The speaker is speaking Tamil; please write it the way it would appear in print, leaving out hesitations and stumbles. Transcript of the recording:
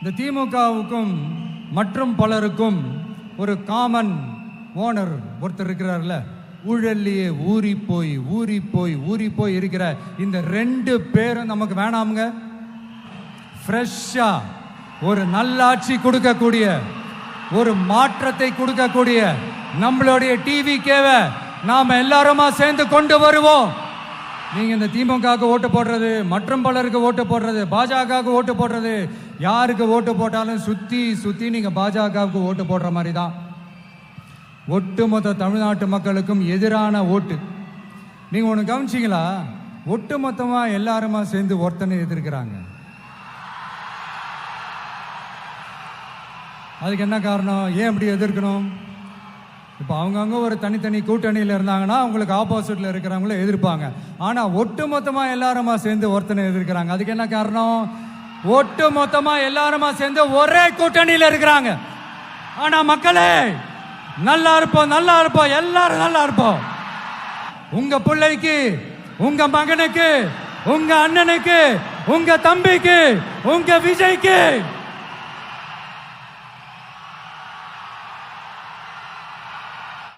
இந்த திமுகவுக்கும் மற்றும் பலருக்கும் ஒரு காமன் ஓனர் ஒருத்தர் இருக்கிறார்ல, ஊழல்லையே ஊறி போய் இருக்கிற இந்த 2 பேரும் நமக்கு வேணாமுங்க. ஃப்ரெஷ்ஷா ஒரு நல்லாட்சி கொடுக்கக்கூடிய, ஒரு மாற்றத்தை கொடுக்கக்கூடிய நம்மளுடைய டிவிகேவை நாம எல்லாருமா சேர்ந்து கொண்டு வருவோம். நீங்க இந்த திமுகவுக்கு ஓட்டு போடுறது, மற்றும் பலருக்கு ஓட்டு போடுறது, பாஜகவுக்கு ஓட்டு போடுறது, யாருக்கு ஓட்டு போட்டாலும் சுத்தி நீங்க பாஜகவுக்கு ஓட்டு போடுற மாதிரி தான். ஒட்டுமொத்த தமிழ்நாட்டு மக்களுக்கும் எதிரான ஓட்டு. நீங்க ஒன்று கவனிச்சிங்களா? ஒட்டுமொத்தமா எல்லாருமா சேர்ந்து ஒருத்தனை எதிர்க்கிறாங்க. அதுக்கு என்ன காரணம்? ஏன் இப்படி எதிர்க்கணும்? இப்போ அவங்கவுங்க ஒரு தனித்தனி கூட்டணியில் இருந்தாங்கன்னா அவங்களுக்கு ஆப்போசிட்ல இருக்கிறவங்கள எதிர்ப்பாங்க. ஆனா ஒட்டுமொத்தமா எல்லாருமா சேர்ந்து ஒருத்தனை எதிர்க்கிறாங்க. அதுக்கு என்ன காரணம்? ஒட்டுமொத்தமா எல்லாருமா சேர்ந்து ஒரே கூட்டணியில் இருக்கிறாங்க. ஆனா மக்களே, நல்லா இருப்போம், எல்லாரும் நல்லா இருப்போம். உங்க பிள்ளைக்கு, உங்க மகனுக்கு, உங்க அண்ணனுக்கு, உங்க தம்பிக்கு, உங்க விஜய்க்கு